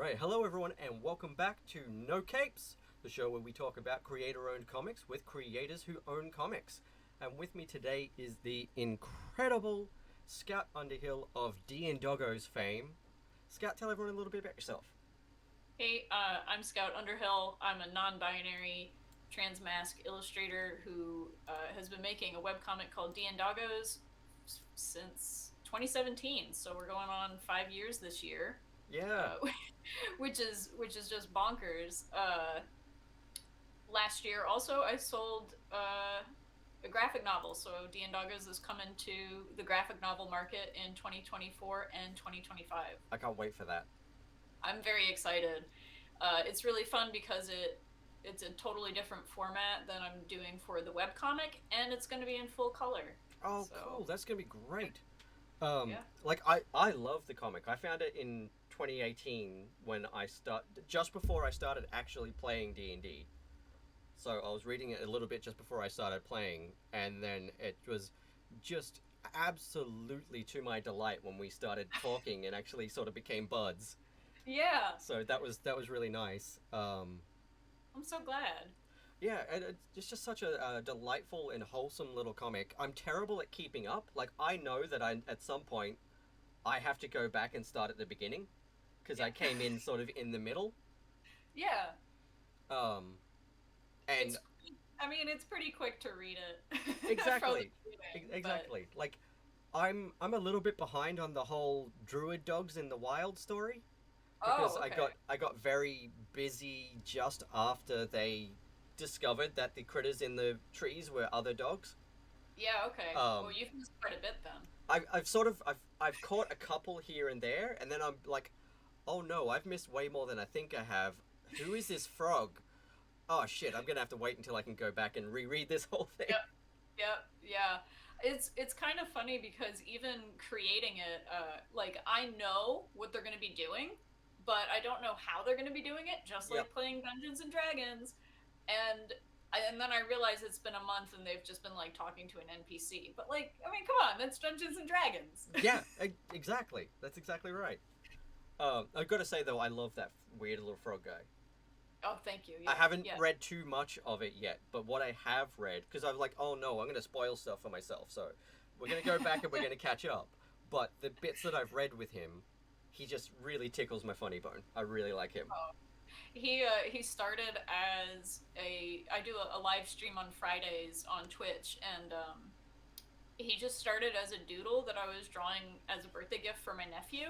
Alright, hello everyone and welcome back to No Capes, the show where we talk about creator-owned comics with creators who own comics. And with me today is the incredible Scout Underhill of DnDoggos fame. Scout, tell everyone a little bit about yourself. Hey, I'm Scout Underhill. I'm a non-binary transmasc illustrator who has been making a webcomic called DnDoggos since 2017. So we're going on 5 years this year, Yeah, uh, which is just bonkers. Last year, also, I sold a graphic novel. So DnDoggos is coming to the graphic novel market in 2024 and 2025. I can't wait for that. I'm very excited. It's really fun because it's a totally different format than I'm doing for the webcomic, and it's going to be in full color. Oh, cool, So that's gonna be great. yeah. I love the comic. I found it in 2018 when just before I started actually playing D&D. So I was reading it a little bit just before I started playing, and then it was just absolutely to my delight when we started talking and actually sort of became buds. Yeah, So that was really nice. I'm so glad. Yeah, and it's just such a delightful and wholesome little comic. I'm terrible at keeping up. Like I know that I at some point I have to go back and start at the beginning because I Yeah. came in sort of in the middle. Yeah. Um, and It's I mean, it's pretty quick to read it from the exactly, beginning, but exactly. Like I'm a little bit behind on the whole druid dogs in the wild story because oh, I okay. got I got very busy just after they discovered that the critters in the trees were other dogs. Yeah, okay. Well, Um, you've missed quite a bit then. I've sort of I've caught a couple here and there, and then I'm like, oh no, I've missed way more than I think I have. Who is this frog? Oh shit, I'm gonna have to wait until I can go back and reread this whole thing. Yep. Yep, yeah. It's kind of funny because even creating it, like I know what they're going to be doing, but I don't know how they're going to be doing it. Just Yep. like playing Dungeons and Dragons, and and then I realize it's been a month and they've just been like talking to an NPC. But like, I mean, come on, that's Dungeons and Dragons. Yeah, exactly. That's exactly right. I've got to say though, I love that weird little frog guy. Oh, thank you. I Yeah, haven't yeah. read too much of it yet, but what I have read, because I was like, oh no, I'm going to spoil stuff for myself, so we're going to go back and we're going to catch up. But the bits that I've read with him, he just really tickles my funny bone. I really like him. Oh. He started as a I do a live stream on Fridays on Twitch, and he just started as a doodle that I was drawing as a birthday gift for my nephew.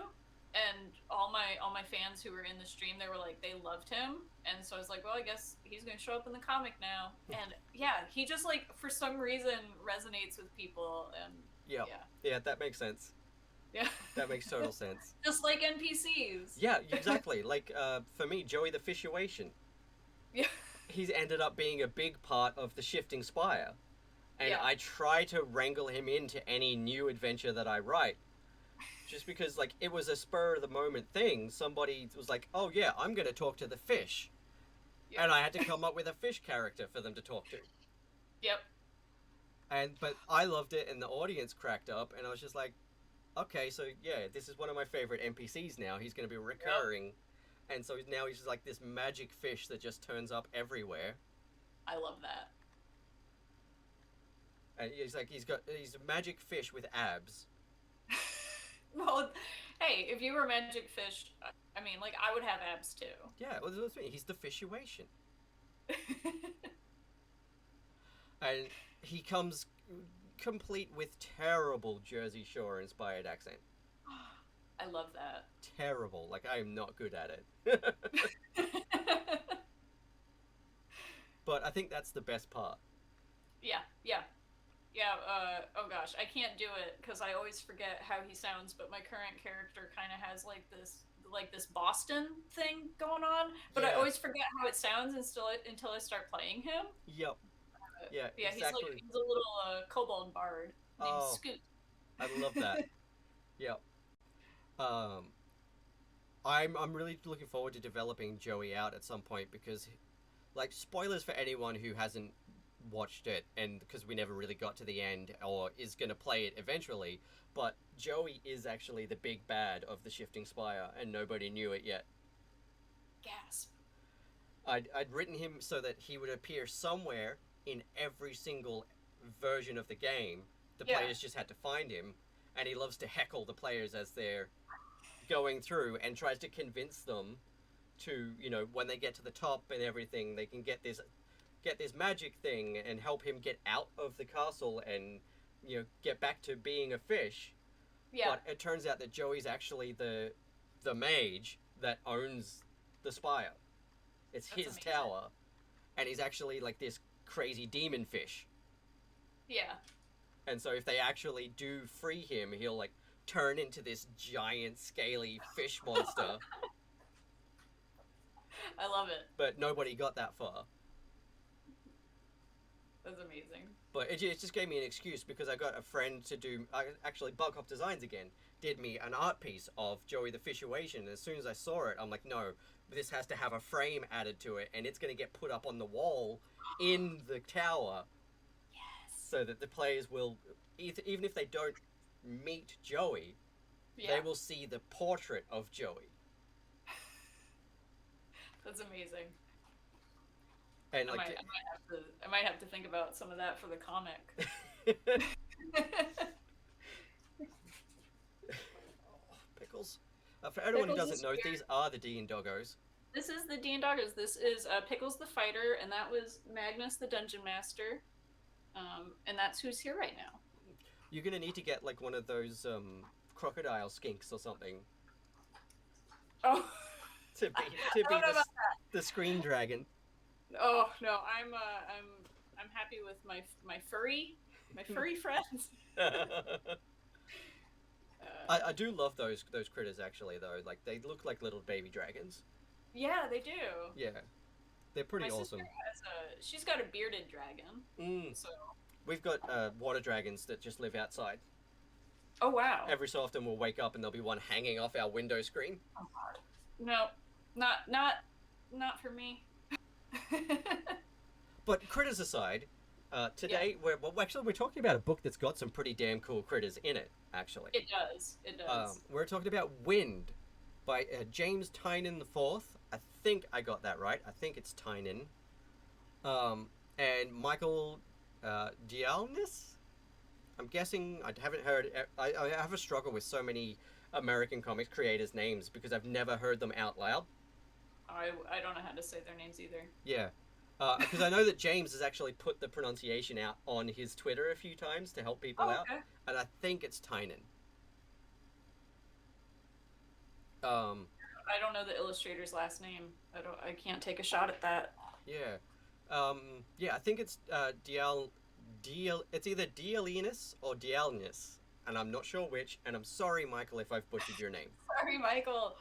And all my fans who were in the stream, they were like they loved him, and so I was like, well, I guess he's gonna show up in the comic now. And yeah, he just like for some reason resonates with people, and Yep. yeah, Yeah, that makes sense. yeah, That makes total sense. just like NPCs. Yeah, exactly. Like, for me, Joey the Fissuation, Yeah, he's ended up being a big part of the Shifting Spire. And yeah, I try to wrangle him into any new adventure that I write. Just because, like, it was a spur of the moment thing. Somebody was like, oh yeah, I'm going to talk to the fish. And yep, I had to come up with a fish character for them to talk to. yep. But I loved it, and the audience cracked up, and I was just like, okay, so yeah, this is one of my favorite NPCs now. He's going to be Yep. recurring, and so now he's just like this magic fish that just turns up everywhere. I love that. And he's a magic fish with abs. Well, hey, if you were Magic Fish, I mean, like I would have abs too. Yeah, well, that's me. He's the fissuation, and he comes complete with terrible Jersey Shore inspired accent. I love that. Terrible. Like I am not good at it. But I think that's the best part. Yeah, yeah, yeah. Oh gosh, I can't do it because I always forget how he sounds. But my current character kind of has like this Boston thing going on. But I Yeah. always forget how it sounds until I start playing him. Yep. Yeah. Yeah, Exactly. he's a little kobold bard named Oh, Scoot. I love that. Yep. Um, I'm really looking forward to developing Joey out at some point because, like, spoilers for anyone who hasn't watched it, and because we never really got to the end or is going to play it eventually. But Joey is actually the big bad of the Shifting Spire, and nobody knew it yet. Gasp. I'd written him so that he would appear somewhere in every single version of the game. The players just had to find him, and he loves to heckle the players as they're going through and tries to convince them to, when they get to the top and everything, they can get this magic thing and help him get out of the castle and, get back to being a fish. Yeah. But it turns out that Joey's actually the mage that owns the spire. It's That's his amazing. tower, and he's actually like this crazy demon fish. Yeah. And so if they actually do free him, he'll like turn into this giant scaly fish monster. I love it. But nobody got that far. That's amazing. But it just gave me an excuse because I got a friend to do, actually Bug Hop Designs again, did me an art piece of Joey the Fishuation. And as soon as I saw it, I'm like, no, this has to have a frame added to it, and it's going to get put up on the wall in the tower. Yes. So that the players will, even if they don't meet Joey, they will see the portrait of Joey. That's amazing. And I might have to think about some of that for the comic. Pickles. For anyone who Pickles doesn't know, these are the DnDoggos. This is the DnDoggos. This is Pickles the Fighter, and that was Magnus the Dungeon Master. And that's who's here right now. You're gonna need to get like one of those crocodile skinks or something. Oh. to be the screen dragon. Oh no, I'm happy with my furry friends. I do love those critters actually though. Like they look like little baby dragons. Yeah, they do. Yeah, they're pretty my awesome. She's got a bearded dragon. So we've got water dragons that just live outside. Oh wow! Every so often we'll wake up and there'll be one hanging off our window screen. Oh god. No, not for me. But critters aside, today we're talking about a book that's got some pretty damn cool critters in it. Actually, it does. We're talking about Wynd by James Tynan IV. I think I got that right. I think it's Tynan. And Michael Dialnis. I'm guessing. I haven't heard. I have a struggle with so many American comics creators' names because I've never heard them out loud. I don't know how to say their names either. Yeah. Because I know that James has actually put the pronunciation out on his Twitter a few times to help people out. And I think it's Tynan. I don't know the illustrator's last name. I can't take a shot at that. Yeah. Yeah, I think it's it's either Dialinus or Dialnis, and I'm not sure which, and I'm sorry, Michael, if I've butchered your name. Sorry, Michael.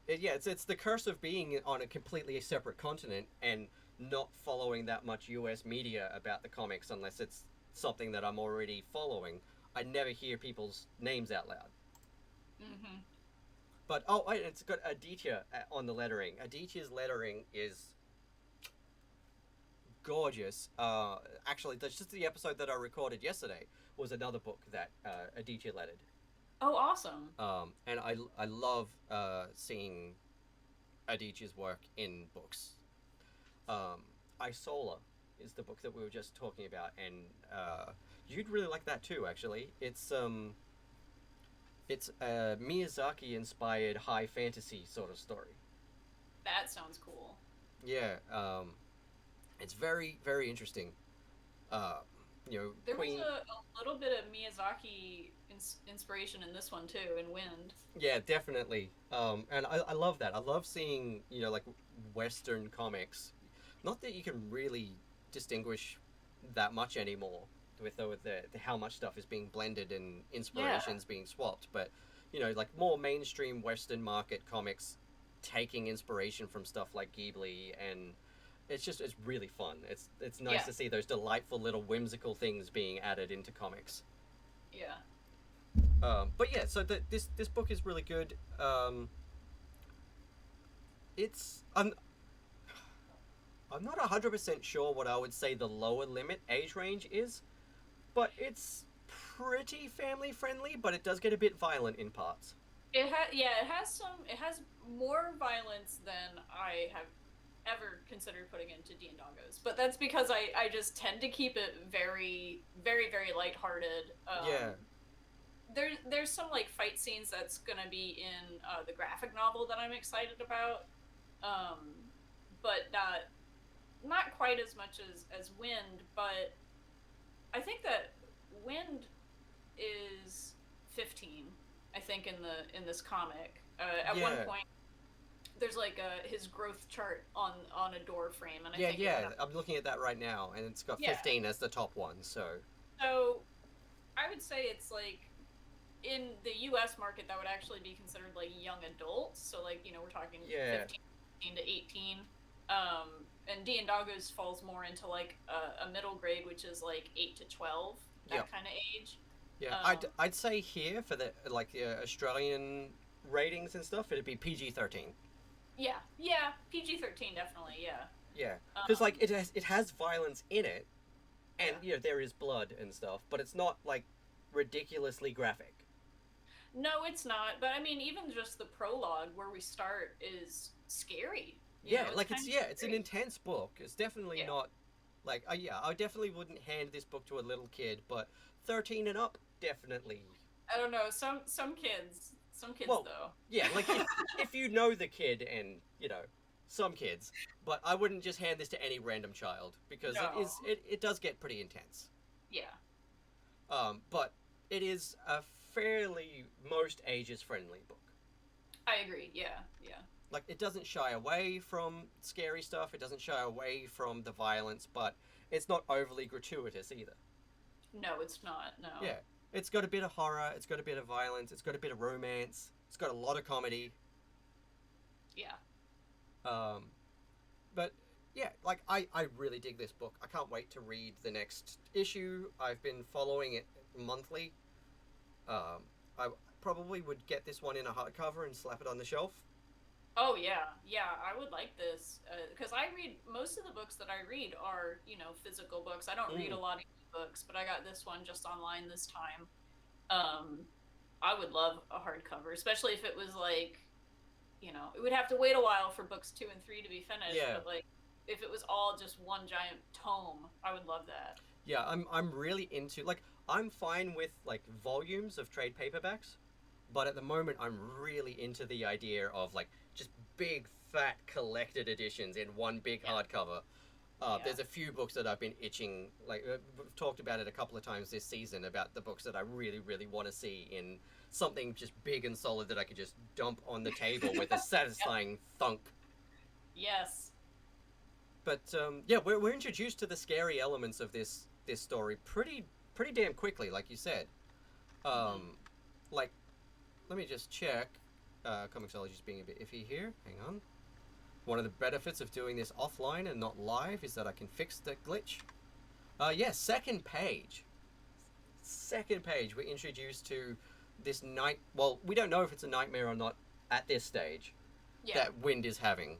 It's the curse of being on a completely separate continent and not following that much US media about the comics unless it's something that I'm already following. I never hear people's names out loud. Mm-hmm. But, it's got Aditya on the lettering. Aditya's lettering is gorgeous. Actually, that's just the episode that I recorded yesterday was another book that Aditya lettered. Oh, awesome. And I love seeing Aditya's work in books. Isola is the book that we were just talking about, and you'd really like that too, actually. It's a Miyazaki-inspired high fantasy sort of story. That sounds cool. Yeah, it's very, very interesting. There was a little bit of Miyazaki inspiration in this one too, in Wynd. Yeah, definitely. And I love that. I love seeing, like Western comics. Not that you can really distinguish that much anymore with the how much stuff is being blended and inspirations being swapped, but like more mainstream Western market comics taking inspiration from stuff like Ghibli, and it's really fun. It's nice to see those delightful little whimsical things being added into comics. Yeah. But yeah, so this book is really good. I'm not 100% sure what I would say the lower limit age range is, but it's pretty family friendly, but it does get a bit violent in parts. It has more violence than I have ever considered putting into DnDoggos, but that's because I just tend to keep it very very very lighthearted. Yeah, There's some like fight scenes that's gonna be in the graphic novel that I'm excited about, um, but not quite as much as Wynd. But I think that Wynd is 15. I think in this comic, at one yeah, point there's like his growth chart on a door frame, and I yeah, think it went yeah. up. I'm looking at that right now, and it's got Yeah, 15 as the top one. So so I would say it's like in the U.S. market that would actually be considered like young adults. So like we're talking yeah, 15 to 18. And DnDoggos falls more into like a middle grade, which is like 8 to 12, yeah, that kind of age. yeah. I'd Um, I'd say here for the like the Australian ratings and stuff, it'd be PG-13. yeah, yeah, PG-13 definitely, yeah. Yeah, because like Um, it has violence in it, and yeah. there is blood and stuff, but it's not like ridiculously graphic. No, it's not. But I mean, even just the prologue where we start is scary. Yeah, It's like kind of it's an scary. intense book. It's definitely Yeah. not like yeah, I definitely wouldn't hand this book to a little kid, but 13 and up definitely. I don't know. Some kids Well, though. yeah, like if you know the kid and some kids, but I wouldn't just hand this to any random child because No. it does get pretty intense. Yeah. But it is a fairly most ages friendly book. I agree. Yeah. Yeah. Like it doesn't shy away from scary stuff. It doesn't shy away from the violence, but it's not overly gratuitous either. No, it's not. No. Yeah, it's got a bit of horror. It's got a bit of violence. It's got a bit of romance. It's got a lot of comedy. Yeah. Um, but yeah, like I really dig this book. I can't wait to read the next issue. I've been following it monthly. I probably would get this one in a hardcover and slap it on the shelf. Oh yeah. Yeah. I would like this because I read most of the books that I read are physical books. I don't read Mm, a lot of books, but I got this one just online this time. Um, I would love a hardcover, especially if it was like it would have to wait a while for books 2 and 3 to be finished, yeah, but like if it was all just one giant tome, I would love that. yeah. I'm really into like I'm fine with like volumes of trade paperbacks, but at the moment I'm really into the idea of like just big fat collected editions in one big Yeah, hardcover. yeah, There's a few books that I've been itching. Like we've talked about it a couple of times this season about the books that I really, really want to see in something just big and solid that I could just dump on the table with a yep, satisfying thunk. yes, But yeah, we're introduced to the scary elements of this story pretty damn quickly, like you said. hmm Um, like let me just check. Comixology's being a bit iffy here. Hang on. One of the benefits of doing this offline and not live is that I can fix the glitch. Yeah, second page. Second page, we're introduced to this night. Well, we don't know if it's a nightmare or not at this stage yeah, that Wynd is having.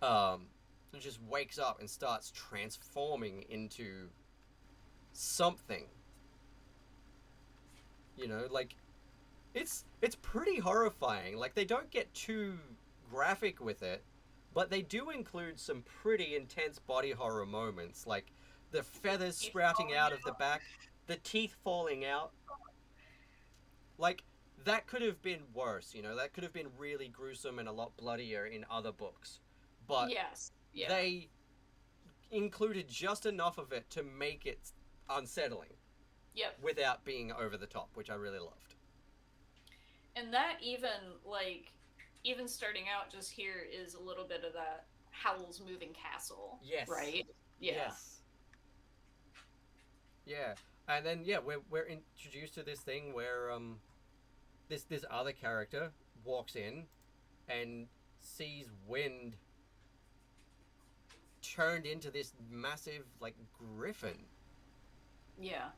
Um, it just wakes up and starts transforming into something. Like it's pretty horrifying. Like they don't get too graphic with it, but they do include some pretty intense body horror moments, like the feathers he's sprouting falling out of the out. back, the teeth falling out. Like that could have been worse. That could have been really gruesome and a lot bloodier in other books, but Yes, yeah, they included just enough of it to make it unsettling yep. without being over the top, which I really loved. And that even starting out just here is a little bit of that Howl's Moving Castle, Yes. right? Yeah, Yes. Yeah, and then yeah, we're introduced to this thing where this other character walks in and sees Wind turned into this massive like griffin, yeah.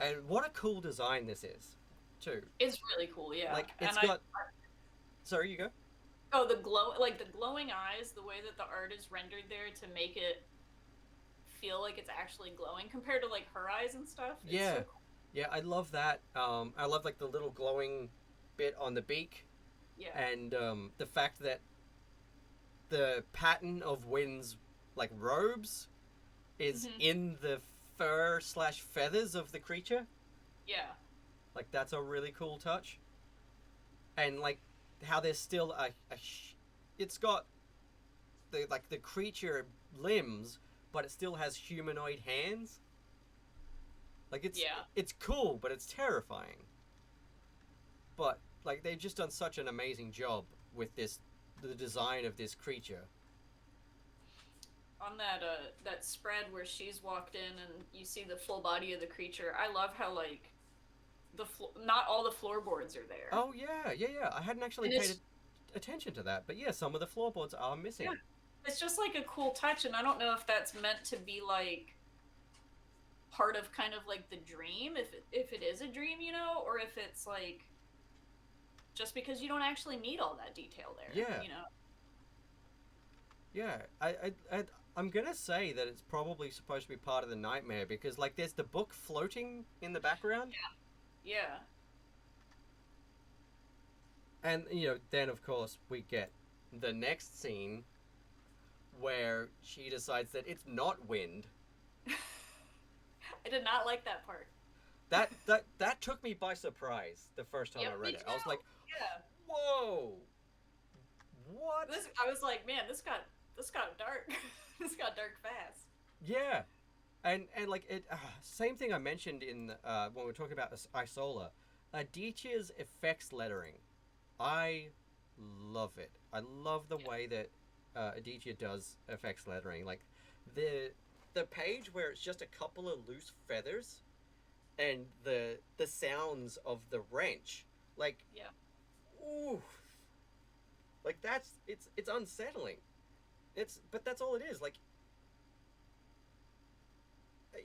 and what a cool design this is, too. It's really cool, yeah. Like And it's got. Sorry, you go. oh, the glowing eyes, the way that the art is rendered there to make it feel like it's actually glowing compared to like her eyes and stuff. It's so Yeah, cool. yeah, I love that. I love like the little glowing bit on the beak. Yeah. and the fact that the pattern of Wynd's like robes is Hmm. in the fur slash feathers of the creature. Yeah. Like that's a really cool touch, and like how there's still it's got the like the creature limbs, but it still has humanoid hands. Like Yeah. it's cool, but it's terrifying. But like they've just done such an amazing job with the design of this creature. On that spread where she's walked in and you see the full body of the creature, I love how like not all the floorboards are there. Oh yeah, yeah, yeah. I hadn't actually And paid it's attention to that, but yeah, some of the floorboards are yeah, missing. it's just like a cool touch, and I don't know if that's meant to be like part of kind of like the dream, if it is a dream, or if it's like just because you don't actually need all that detail there, Yeah, yeah. I'm gonna say that it's probably supposed to be part of the nightmare because like there's the book floating in the background, Yeah. and then of course we get the next scene where she decides that it's not Wind. I did not like that part. That took me by surprise the first time I Yep, me read it. I was too. like, Yeah. "Whoa, what?" This I was like, man, this got dark. This got dark fast. Yeah, and like it, same thing I mentioned in when we were talking about Isola, Aditya's effects lettering. I love it. I love the Yeah. way that Aditya does effects lettering. Like the the page where it's just a couple of loose feathers and the sounds of the wrench. Like, Yeah. ooh, like it's unsettling. It's but that's all it is. Like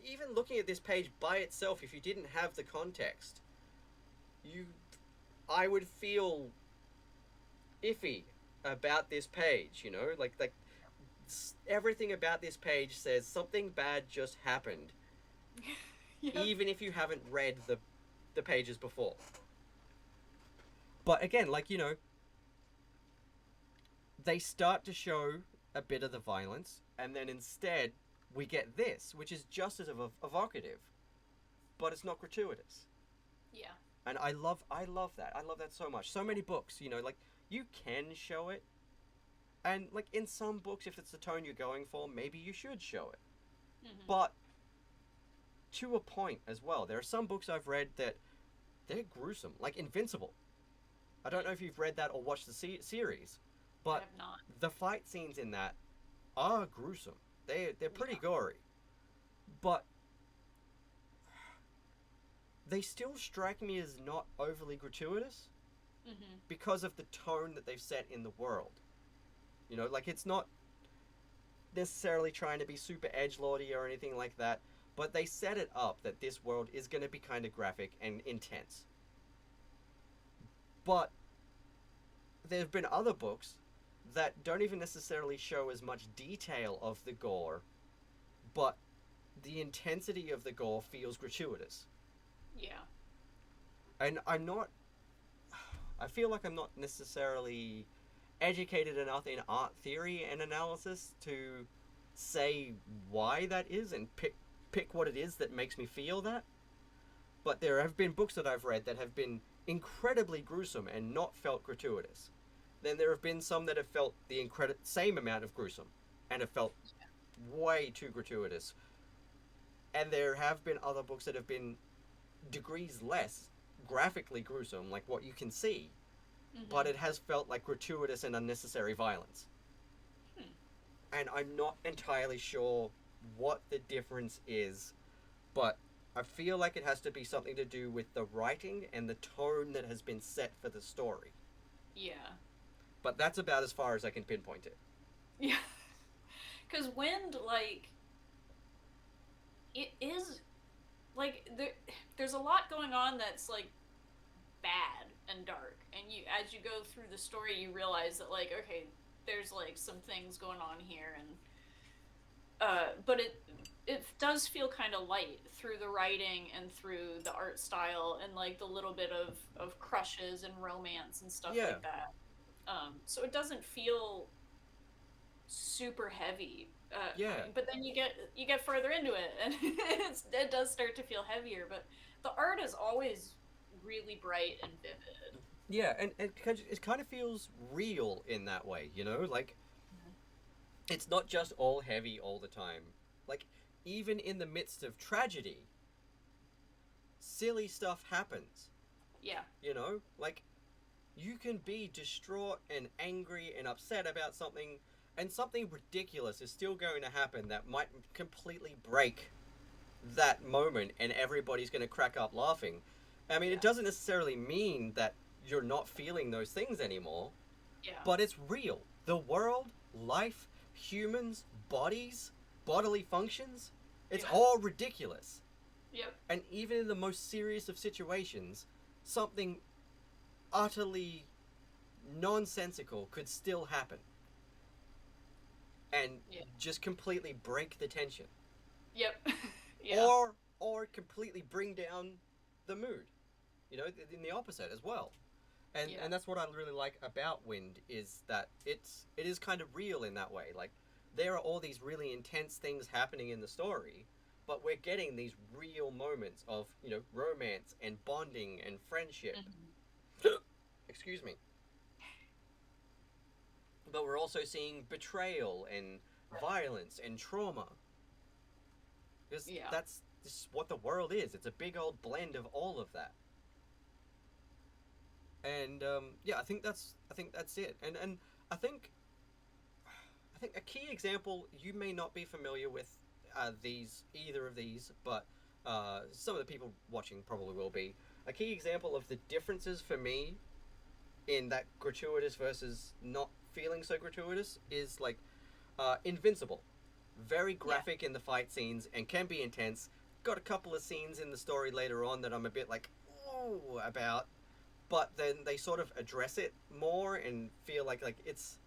even looking at this page by itself, if you didn't have the context, you I would feel iffy about this page. Like everything about this page says something bad just happened, Yep. even if you haven't read the pages before. But again, like they start to show a bit of the violence, and then instead we get this, which is just as evocative, but it's not gratuitous. Yeah. And I love that. I love that so much. So many books, like you can show it, and like in some books, if it's the tone you're going for, maybe you should show it. Hmm. But to a point as well. There are some books I've read that they're gruesome, like Invincible. I don't know if you've read that or watched the series, I but have not. the fight scenes in that are gruesome. They're pretty Yeah. gory, but they still strike me as not overly gratuitous Hmm. because of the tone that they've set in the world. Like it's not necessarily trying to be super edge lordy or anything like that, but they set it up that this world is going to be kind of graphic and intense. But there have been other books that don't even necessarily show as much detail of the gore, but the intensity of the gore feels gratuitous. Yeah. And I feel like I'm not necessarily educated enough in art theory and analysis to say why that is and pick what it is that makes me feel that. But there have been books that I've read that have been incredibly gruesome and not felt gratuitous. Then there have been some that have felt the same amount of gruesome and have felt way too gratuitous. And there have been other books that have been degrees less graphically gruesome, like what you can see, but Hmm. it has felt like gratuitous and unnecessary violence. Hmm. And I'm not entirely sure what the difference is, but I feel like it has to be something to do with the writing and the tone that has been set for the story. Yeah. But that's about as far as I can pinpoint it. Yeah. Because Wind, like, it is like there's a lot going on that's like bad and dark, and you as you go through the story, you realize that like okay, there's like some things going on here, and but it does feel kind of light through the writing and through the art style and like the little bit of crushes and romance and stuff Yeah, like that. So it doesn't feel super heavy. Yeah, But then you get further into it, and it does start to feel heavier. But the art is always really bright and vivid. yeah, and it kind of feels real in that way, you know? Like, it's not just all heavy all the time. Like, even in the midst of tragedy, silly stuff happens, Yeah, you know? Like, you can be distraught and angry and upset about something, and something ridiculous is still going to happen that might completely break that moment, and everybody's going to crack up laughing. I mean, yeah, it doesn't necessarily mean that you're not feeling those things anymore, yeah, but it's real. The world, life, humans, bodies, bodily functions, it's yeah. all ridiculous. Yep. And even in the most serious of situations, something utterly nonsensical could still happen and Yeah. just completely break the tension, Yep. Yeah. or completely bring down the mood, you know, in the opposite as well. Yeah. And that's what I really like about Wynd, is that it is kind of real in that way. Like, there are all these really intense things happening in the story, but we're getting these real moments of, you know, romance and bonding and friendship. Hmm. Excuse me. But we're also seeing betrayal and violence and trauma, because Yeah. that's just what the world is. It's a big old blend of all of that. And yeah, I think that's it. And I think I think a key example, you may not be familiar with either of these, but some of the people watching probably will be. A key example of the differences for me in that gratuitous versus not feeling so gratuitous is like Invincible. Very Yeah. graphic in the fight scenes and can be intense. Got a couple of scenes in the story later on that I'm a bit like, oh, about, but then they sort of address it more and feel like it's,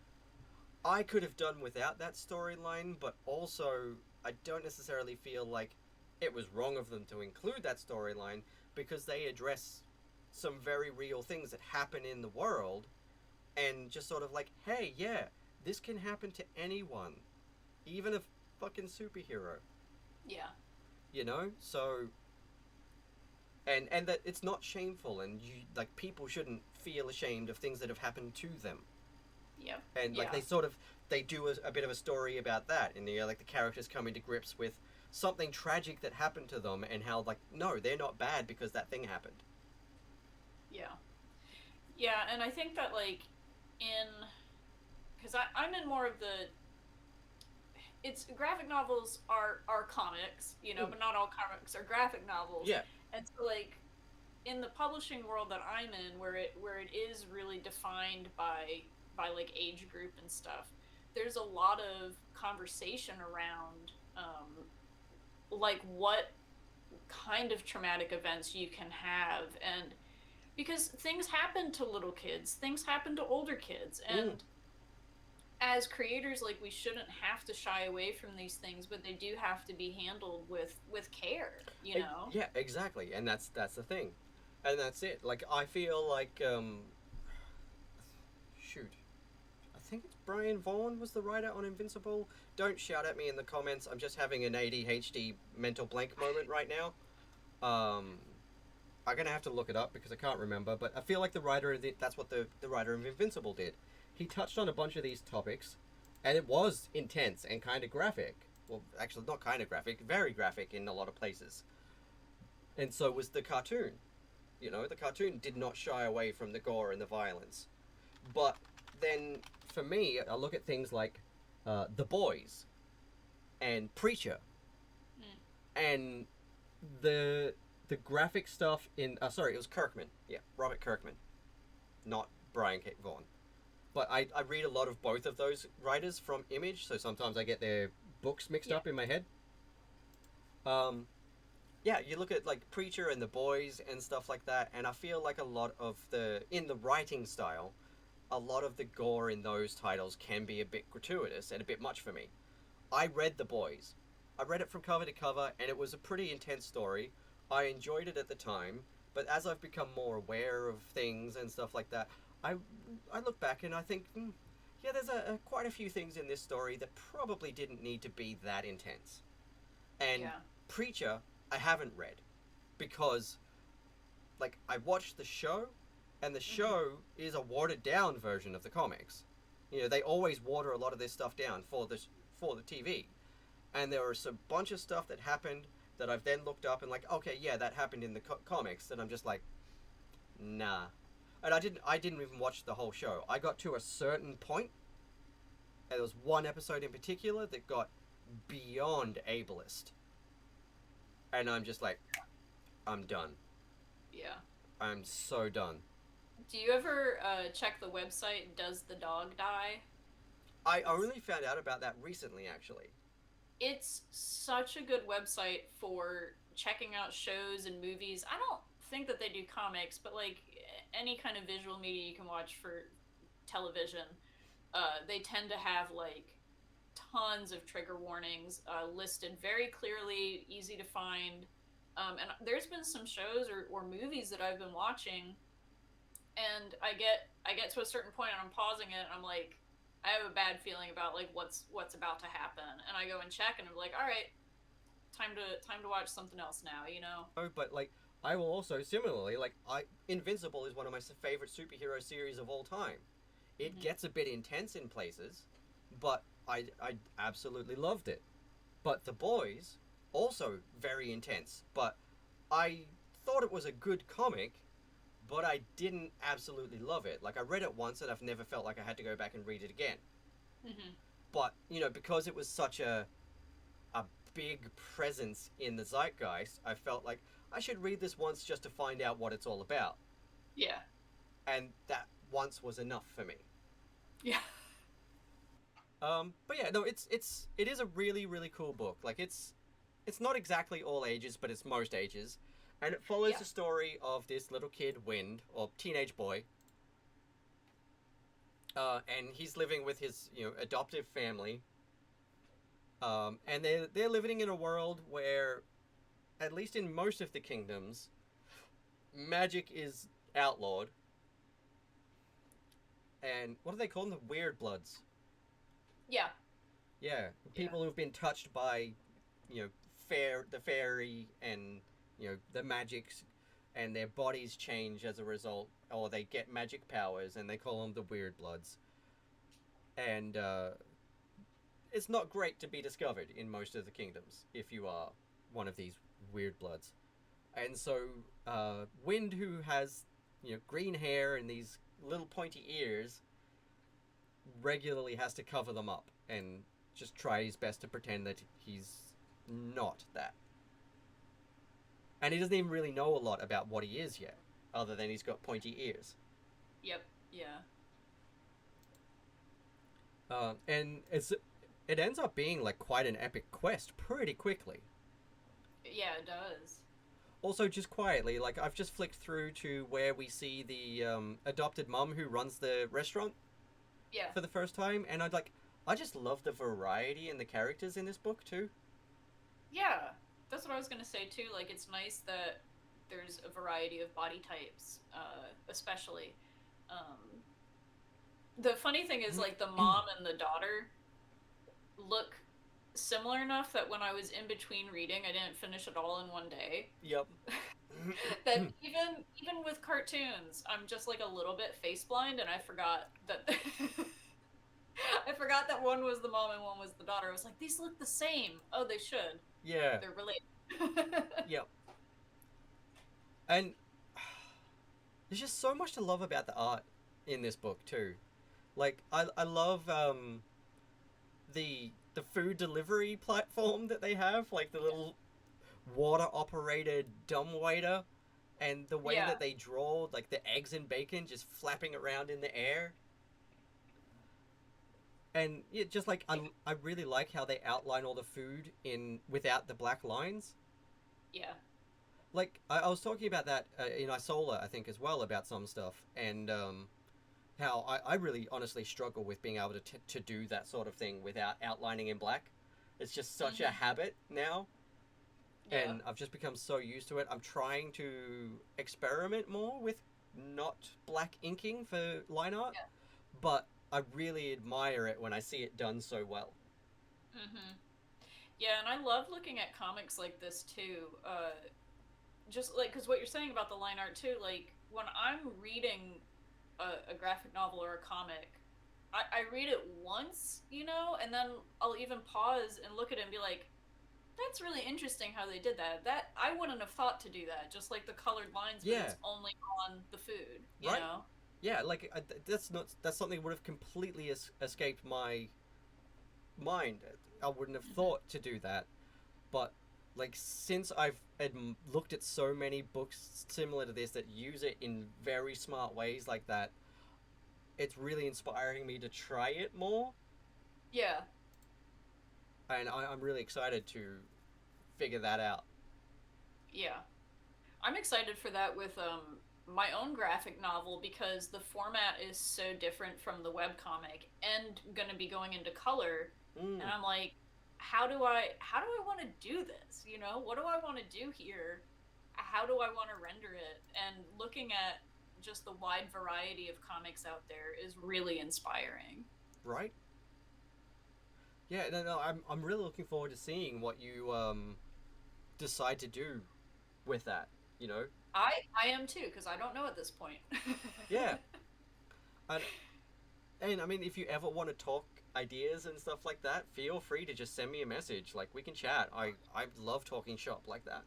I could have done without that storyline, but also I don't necessarily feel like it was wrong of them to include that storyline, because they address some very real things that happen in the world, and just sort of like, hey, yeah, this can happen to anyone, even a fucking superhero, Yeah. you know? So, and that it's not shameful, and you, like, people shouldn't feel ashamed of things that have happened to them. Yep. And like, Yeah. they do a bit of a story about that, and you know, like, the characters coming to grips with something tragic that happened to them, and how, like, no, they're not bad because that thing happened. Yeah. Yeah. And I think that like in because I'm in more of the it's graphic novels are comics, you know, Mm. but not all comics are graphic novels. Yeah. And so like in the publishing world that I'm in, where it is really defined by like age group and stuff, there's a lot of conversation around like what kind of traumatic events you can have, and because things happen to little kids, things happen to older kids, Mm. and as creators, like, we shouldn't have to shy away from these things, but they do have to be handled with care, you know. Yeah, exactly, and that's the thing, and that's it. Like, I feel like shoot, I think it's Brian Vaughan was the writer on Invincible. Don't shout at me in the comments. I'm just having an ADHD mental blank moment right now. Um, I'm gonna have to look it up because I can't remember. But I feel like that's what the writer of Invincible did. He touched on a bunch of these topics, and it was intense and kind of graphic. Well, actually, not kind of graphic, very graphic in a lot of places. And so was the cartoon. You know, the cartoon did not shy away from the gore and the violence. But then, for me, I look at things like The Boys and Preacher, Mm. and the graphic stuff in. Sorry, it was Kirkman. Yeah, Robert Kirkman, not Brian K. Vaughan. But I read a lot of both of those writers from Image, so sometimes I get their books mixed Yeah. up in my head. Um, yeah, you look at like Preacher and The Boys and stuff like that, and I feel like a lot of in the writing style, a lot of the gore in those titles can be a bit gratuitous and a bit much for me. I read The Boys. I read it from cover to cover, and it was a pretty intense story. I enjoyed it at the time, but as I've become more aware of things and stuff like that, I I look back and I think, yeah, there's quite a few things in this story that probably didn't need to be that intense. And Yeah. Preacher, I haven't read because, like, I watched the show, and the Hmm. show is a watered down version of the comics. You know, they always water a lot of this stuff down for the TV, and there was a bunch of stuff that happened that I've then looked up and like, okay, yeah, that happened in the comics, and I'm just like, nah. And I didn't even watch the whole show. I got to a certain point, and there was one episode in particular that got beyond ableist, and I'm just like, I'm done. Yeah. I'm so done. Do you ever check the website Does the Dog Die? I It's only found out about that recently, actually. it's such a good website for checking out shows and movies. I don't think that they do comics, but like any kind of visual media you can watch for television, they tend to have like tons of trigger warnings listed very clearly, easy to find. And there's been some shows or movies that I've been watching, and I get to a certain point and I'm pausing it and I'm like, I have a bad feeling about like what's about to happen, and I go and check and I'm like, all right, time to watch something else now, you know? Oh, but like, I will also similarly like, I Invincible is one of my favorite superhero series of all time. It Hmm. gets a bit intense in places, but I absolutely loved it. But The Boys, also very intense, but I thought it was a good comic, but I didn't absolutely love it. Like, I read it once and I've never felt like I had to go back and read it again. Hmm. But, you know, because it was such a big presence in the zeitgeist, I felt like I should read this once just to find out what it's all about. Yeah. And that once was enough for me. Yeah. But yeah, no, it is a really really cool book. Like, it's not exactly all ages, but it's most ages, and it follows Yeah. the story of this little kid, Wynd, or teenage boy, and he's living with his adoptive family, and they're living in a world where, at least in most of the kingdoms, magic is outlawed. And what do they call them? The weird bloods. Yeah. Yeah, Yeah. people who've been touched by, the fairy, and the magics, and their bodies change as a result, or they get magic powers, and they call them the weird bloods. And it's not great to be discovered in most of the kingdoms if you are one of these weird bloods. And so, Wind, who has green hair and these little pointy ears, regularly has to cover them up and just try his best to pretend that he's not that. And he doesn't even really know a lot about what he is yet, other than he's got pointy ears. Yep. Yeah. And it ends up being like quite an epic quest pretty quickly. Yeah, it does. Also, just quietly, like, I've just flicked through to where we see the adopted mum who runs the restaurant Yeah. for the first time, and I just love the variety in the characters in this book too. Yeah. That's what I was gonna say too. Like, it's nice that there's a variety of body types, especially. Um, the funny thing is, like, the mom and the daughter look similar enough that when I was in between reading, I didn't finish it all in one day. Yep. That even with cartoons, I'm just like a little bit face blind, and I forgot that I forgot that one was the mom and one was the daughter. I was like, these look the same. Oh, they should. Yeah. They're related. Yep. And there's just so much to love about the art in this book too. Like, I love the food delivery platform that they have, like the little water operated dumbwaiter, and the way Yeah. that they draw like the eggs and bacon just flapping around in the air. And yeah, just like, I really like how they outline all the food in without the black lines. Yeah. Like, I was talking about that in Isola, I think, as well, about some stuff, and how I really honestly struggle with being able to do that sort of thing without outlining in black. It's just such a Hmm. habit now, Yeah. and I've just become so used to it. I'm trying to experiment more not black inking for line art, Yeah. but I really admire it when I see it done so well. Mm-hmm. Yeah, and I love looking at comics like this too. Just like because what you're saying about the line art too, like when I'm reading a graphic novel or a comic, I read it once, and then I'll even pause and look at it and be like, that's really interesting how they did that. That I wouldn't have thought to do that. Just like the colored lines, but Yeah, it's only on the food, right. Yeah, like that's something that would have completely escaped my mind. I wouldn't have Mm-hmm. thought to do that, but like since I've looked at so many books similar to this that use it in very smart ways like that, it's really inspiring me to try it more, Yeah, and I'm really excited to figure that out. yeah. I'm excited for that with my own graphic novel because the format is so different from the webcomic and going to be going into color, and Mm, I'm like, how do I want to do this? What do I want to do here? How do I want to render it? And looking at just the wide variety of comics out there is really inspiring. right? Yeah, no, I'm really looking forward to seeing what you decide to do with that. You know, I am too because I don't know at this point. yeah, and I mean, if you ever want to talk ideas and stuff like that, feel free to just send me a message. Like we can chat. I love talking shop like that.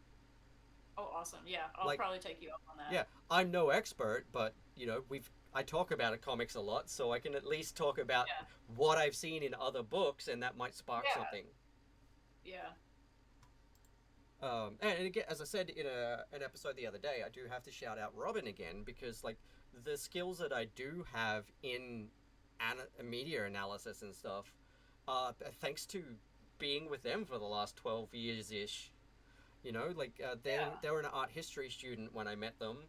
Oh, awesome! Yeah, I'll Like probably take you up on that. yeah, I'm no expert, but I talk about comics a lot, so I can at least talk about Yeah, what I've seen in other books, and that might spark yeah, something. yeah. And again, as I said in an episode the other day, I do have to shout out Robin again because like the skills that I do have in media analysis and stuff, thanks to being with them for the last 12 years ish. Like Yeah. they were an art history student when I met them, and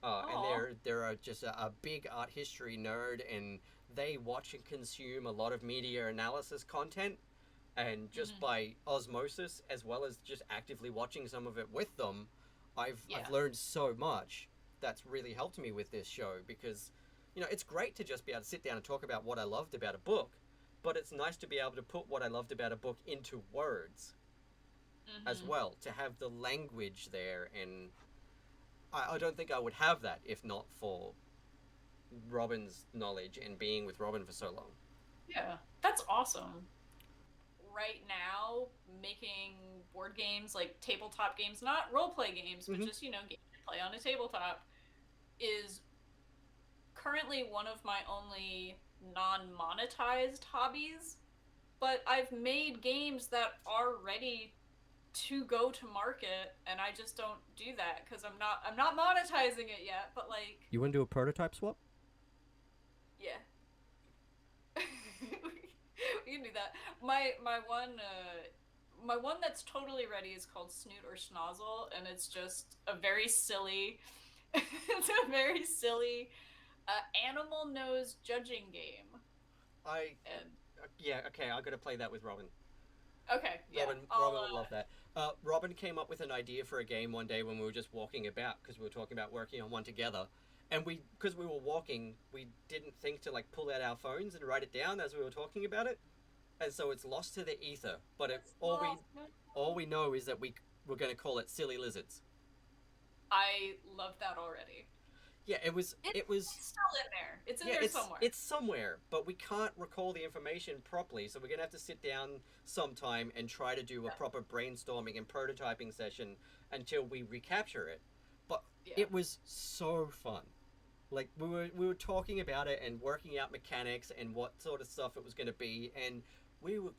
Oh. they're just a big art history nerd, and they watch and consume a lot of media analysis content, and just Hmm. by osmosis, as well as just actively watching some of it with them, I've Yeah. learned so much that's really helped me with this show because, it's great to just be able to sit down and talk about what I loved about a book, but it's nice to be able to put what I loved about a book into words as Hmm. well, to have the language there, and I don't think I would have that if not for Robin's knowledge and being with Robin for so long. Yeah. That's awesome. Right now, making board games, like tabletop games, not role play games, but Mm-hmm. just, games you play on a tabletop, is currently one of my only non monetized hobbies. But I've made games that are ready to go to market, and I just don't do that because I'm not monetizing it yet, but like, You want to do a prototype swap? yeah. We can do that. My one that's totally ready is called Snoot or Schnozzle, and it's just a very silly it's a very silly animal nose judging game. I And Yeah, okay, I got to play that with Robin. okay, yeah, I'll Robin would love that. Robin came up with an idea for a game one day when we were just walking about because we were talking about working on one together, and because we were walking, we didn't think to like pull out our phones and write it down as we were talking about it, and so it's lost to the ether. But it's lost. all we know is that we're going to call it silly lizards. I love that already. Yeah, It's, it was it's still in there. It's in yeah, there somewhere. it's somewhere, but we can't recall the information properly, so we're gonna have to sit down sometime and try to do a Yeah. proper brainstorming and prototyping session until we recapture it. But Yeah. it was so fun. Like we were talking about it and working out mechanics and what sort of stuff it was gonna be, and we were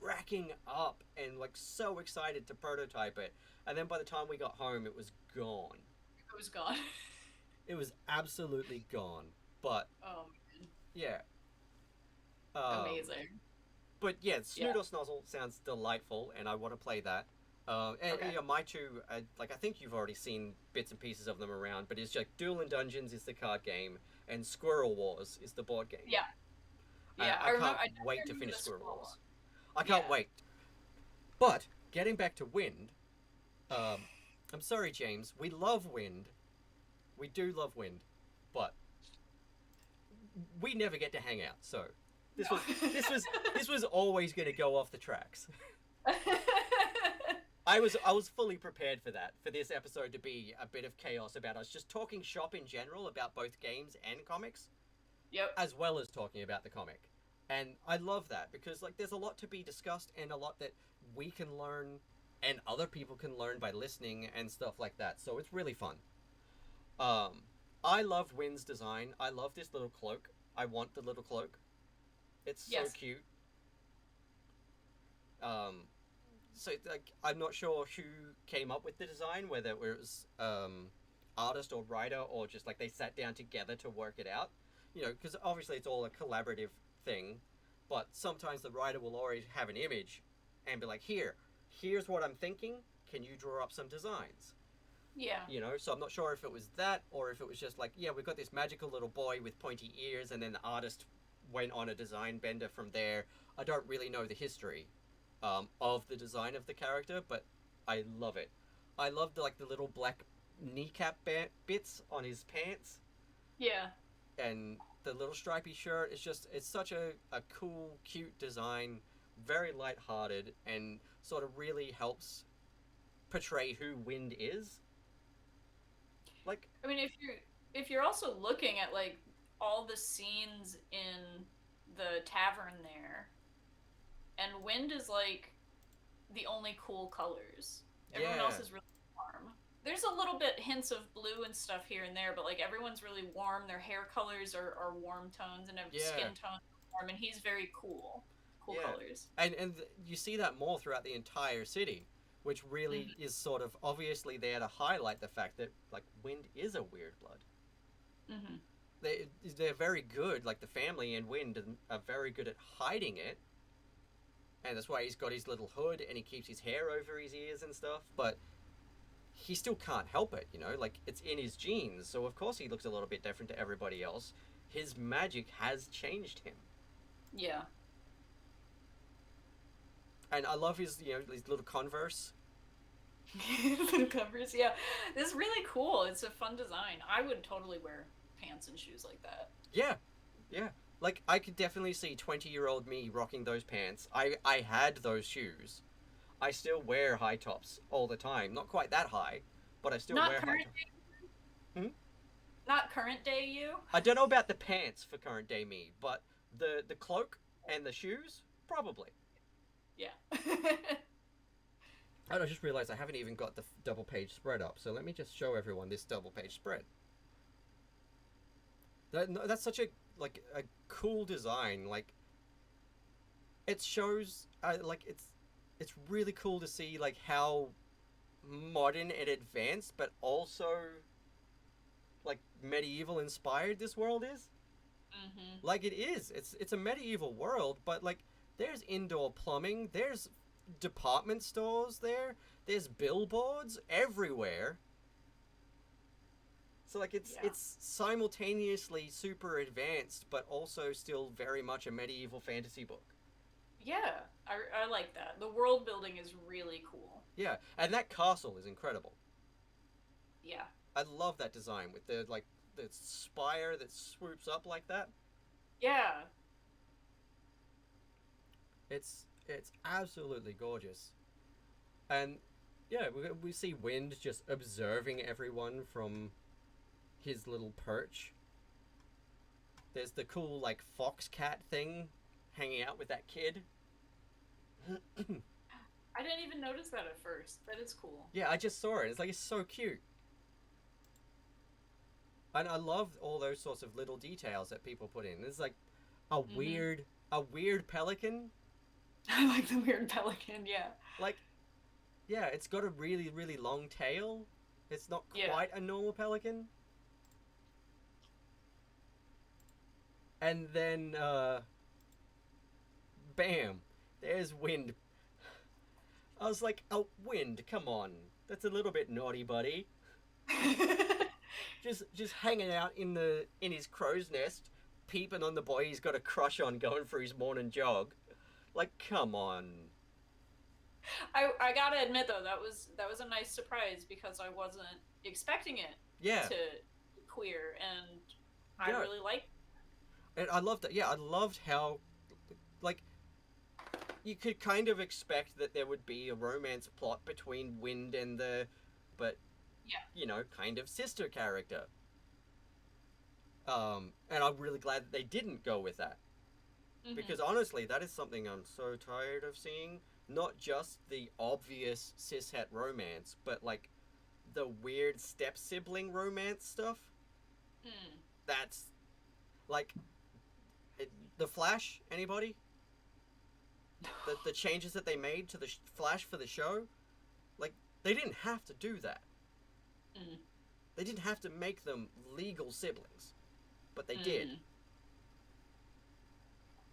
cracking up and like so excited to prototype it. And then by the time we got home, it was gone. It was gone. It was absolutely gone. But Oh, yeah, um, amazing. but yeah, Yeah. Snoodle Snozzle sounds delightful, and I want to play that. And Okay. yeah, my two, like I think you've already seen bits and pieces of them around, but it's like Duel and Dungeons is the card game, and Squirrel Wars is the board game. Yeah. Yeah. I can't I definitely wait to remember finish the Squirrel scroll Wars. one. I can't Yeah. wait. But getting back to Wynd, um, I'm sorry, James. We love Wynd. We do love Wynd. but we never get to hang out. So this No. was always going to go off the tracks. I was fully prepared for that, for this episode to be a bit of chaos about us just talking shop in general about both games and comics. Yep. As well as talking about the comic. And I love that because like there's a lot to be discussed and a lot that we can learn and other people can learn by listening and stuff like that. So it's really fun. I love Wynd's design. I love this little cloak. I want the little cloak. It's so cute. So like I'm not sure who came up with the design, whether it was artist or writer or just like they sat down together to work it out. You know, because obviously it's all a collaborative thing, but sometimes the writer will already have an image and be like, here's what I'm thinking. Can you draw up some designs? Yeah. You know, so I'm not sure if it was that or if it was just like, yeah, we've got this magical little boy with pointy ears and then the artist went on a design bender from there. I don't really know the history of the design of the character, but I love it. I love the little black kneecap bits on his pants. Yeah. And the little stripy shirt is just, it's such a cool, cute design, very lighthearted, and sort of really helps portray who Wynd is. Like, I mean, if you're also looking at like all the scenes in the tavern there, and Wynd is like the only cool colors. Everyone else is really warm. There's a little bit hints of blue and stuff here and there, but like everyone's really warm. Their hair colors are warm tones and skin tones are warm, and he's very cool colors. And you see that more throughout the entire city, which really is sort of obviously there to highlight the fact that like Wynd is a weird blood. They're very good, like the family and Wynd are very good at hiding it, and that's why he's got his little hood and he keeps his hair over his ears and stuff, but he still can't help it, you know, like it's in his genes, so of course he looks a little bit different to everybody else. His magic has changed him. Yeah. And I love his, you know, his little Converse. Little Converse, yeah. This is really cool. It's a fun design. I would totally wear pants and shoes like that. Yeah. Like, I could definitely see 20-year-old me rocking those pants. I had those shoes. I still wear high tops all the time. Not quite that high, but I still wear high tops. Not current day you? I don't know about the pants for current day me, but the cloak and the shoes, probably. Yeah. I just realized I haven't even got the double page spread up, so let me just show everyone this double page spread. That's such a cool design. Like, it shows it's really cool to see like how modern and advanced, but also like medieval inspired this world is. Like it is. It's a medieval world, but like there's indoor plumbing, there's department stores there's billboards everywhere. So like it's simultaneously super advanced, but also still very much a medieval fantasy book. Yeah, I like that. The world building is really cool. Yeah, and that castle is incredible. Yeah. I love that design with the spire that swoops up like that. Yeah. It's absolutely gorgeous. And yeah, we see Wynd just observing everyone from his little perch. There's the cool like fox cat thing hanging out with that kid. I didn't even notice that at first. That is cool. Yeah, I just saw it. It's so cute. And I love all those sorts of little details that people put in. There's like a weird pelican. I like the weird pelican, yeah. Like, yeah, it's got a really, really long tail. It's not quite a normal pelican. And then, bam, there's Wynd. I was like, oh, Wynd, come on. That's a little bit naughty, buddy. just hanging out in his crow's nest, peeping on the boy he's got a crush on going for his morning jog. Like, come on. I gotta admit though, that was a nice surprise because I wasn't expecting it to be queer, and I Yeah, really like. and I loved it. Yeah, I loved how, like, you could kind of expect that there would be a romance plot between Wynd and the, but Yeah. kind of sister character. And I'm really glad that they didn't go with that, Mhm. because honestly, that is something I'm so tired of seeing. Not just the obvious cishet romance, but like the weird step sibling romance stuff. Mm. That's like the Flash. Anybody? The changes that they made to the Flash for the show, like they didn't have to do that. Mm. They didn't have to make them legal siblings, but they did, Mm.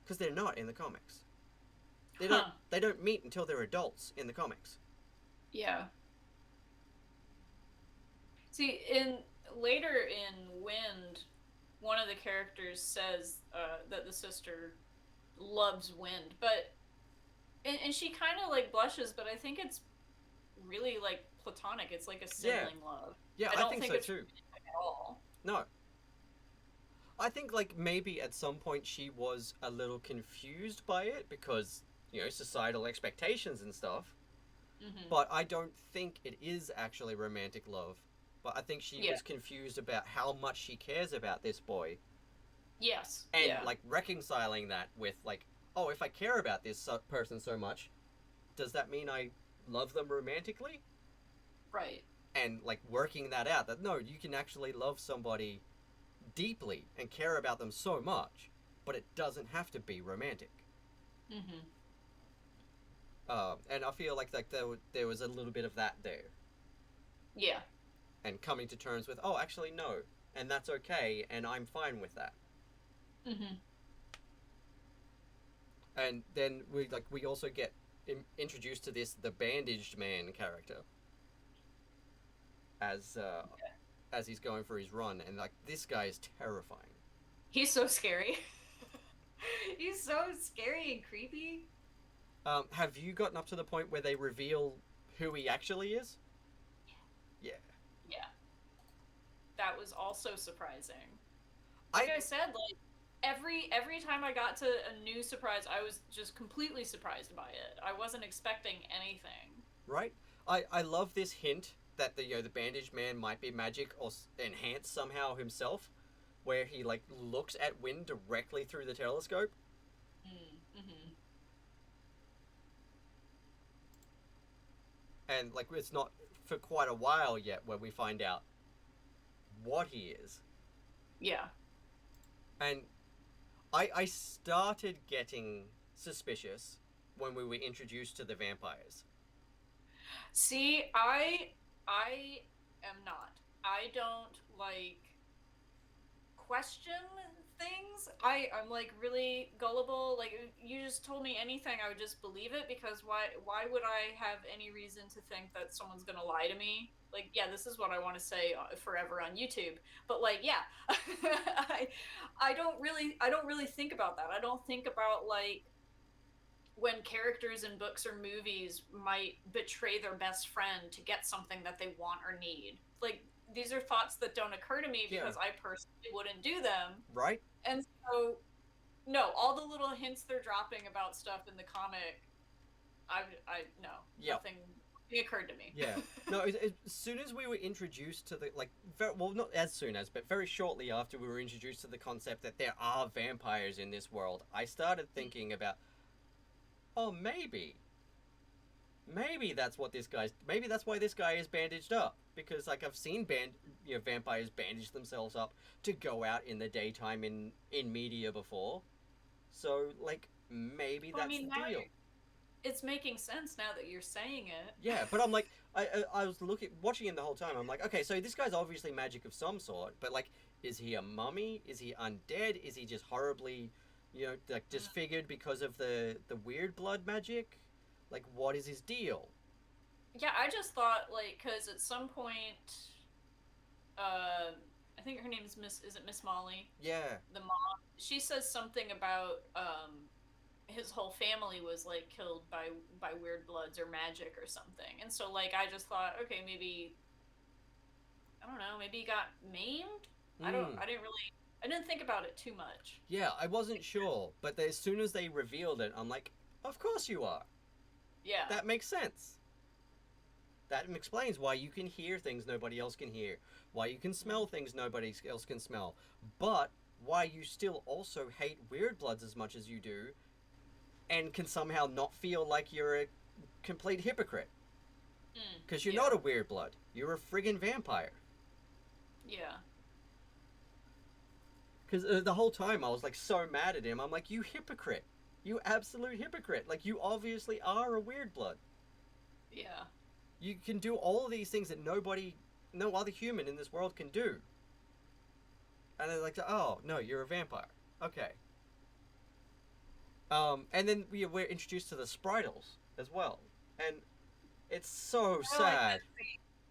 because they're not in the comics. They don't Huh. they don't meet until they're adults in the comics. Yeah. See, in later in Wind, one of the characters says that the sister loves Wind, but and she kind of like blushes, but I think it's really like platonic. It's like a Yeah, sibling love. yeah, I I don't think think so it's too. romantic at all. No, I think like maybe at some point she was a little confused by it because societal expectations and stuff. Mm-hmm. But I don't think it is actually romantic love. But I think she Yeah. was confused about how much she cares about this boy, Yes. and Yeah. like reconciling that with like, oh, if I care about this person so much, does that mean I love them romantically? Right. And like working that out, that no, you can actually love somebody deeply and care about them so much, but it doesn't have to be romantic. Mm-hmm. And I feel like there was a little bit of that there, Yeah. and coming to terms with, oh, actually no, and that's okay, and I'm fine with that. Mm-hmm. And then we also get introduced to this the bandaged man character as as he's going for his run, and like this guy is terrifying. He's so scary. He's so scary and creepy. Have you gotten up to the point where they reveal who he actually is? Yeah. Yeah. That was also surprising. Like I I said, like every time I got to a new surprise, I was just completely surprised by it. I wasn't expecting anything. right. I love this hint that the bandaged man might be magic or enhanced somehow himself, where he like looks at Wind directly through the telescope, Mm-hmm. and like it's not for quite a while yet where we find out what he is. Yeah. And I started getting suspicious when we were introduced to the vampires. See, I am not. I don't like question things. I'm like really gullible. Like you just told me anything, I would just believe it because why would I have any reason to think that someone's gonna lie to me? Like yeah, this is what I want to say forever on YouTube. But like yeah, I I don't really think about that. I don't think about like when characters in books or movies might betray their best friend to get something that they want or need. Like these are thoughts that don't occur to me Yeah. because I personally wouldn't do them. Right? And so no, all the little hints they're dropping about stuff in the comic, I no, Yeah. nothing occurred to me. Yeah. No, as soon as we were introduced to the like, well, not as soon as, but very shortly after we were introduced to the concept that there are vampires in this world, I started thinking about, oh, maybe that's what this guy's. Maybe that's why this guy is bandaged up, because like I've seen vampires bandage themselves up to go out in the daytime in media before, so like maybe Well, I that's mean, the deal. it's making sense now that you're saying it. Yeah, but I'm like, I was watching him the whole time. I'm like, okay, so this guy's obviously magic of some sort, but like, is he a mummy? Is he undead? Is he just horribly, like disfigured because of the weird blood magic? Like, what is his deal? Yeah, I just thought like because at some point, uh, I think her name is Miss. Is it Miss Molly? Yeah, The mom. She says something about his whole family was like killed by weird bloods or magic or something, and so like I just thought, okay, maybe I don't know, maybe he got maimed. mm, I didn't really I didn't think about it too much. Yeah, I wasn't sure, but as soon as they revealed it, I'm like, of course you are. Yeah. That makes sense. That explains why you can hear things nobody else can hear, why you can smell things nobody else can smell, but why you still also hate weirdbloods as much as you do, and can somehow not feel like you're a complete hypocrite. Because you're not a weirdblood. You're a friggin' vampire. Yeah. Because the whole time I was like so mad at him. I'm like, you hypocrite. You absolute hypocrite. Like, you obviously are a weirdblood. Yeah. You can do all of these things that no other human in this world can do. And they're like, oh, no, you're a vampire. Okay. And then we're introduced to the Spritles as well. And it's so sad.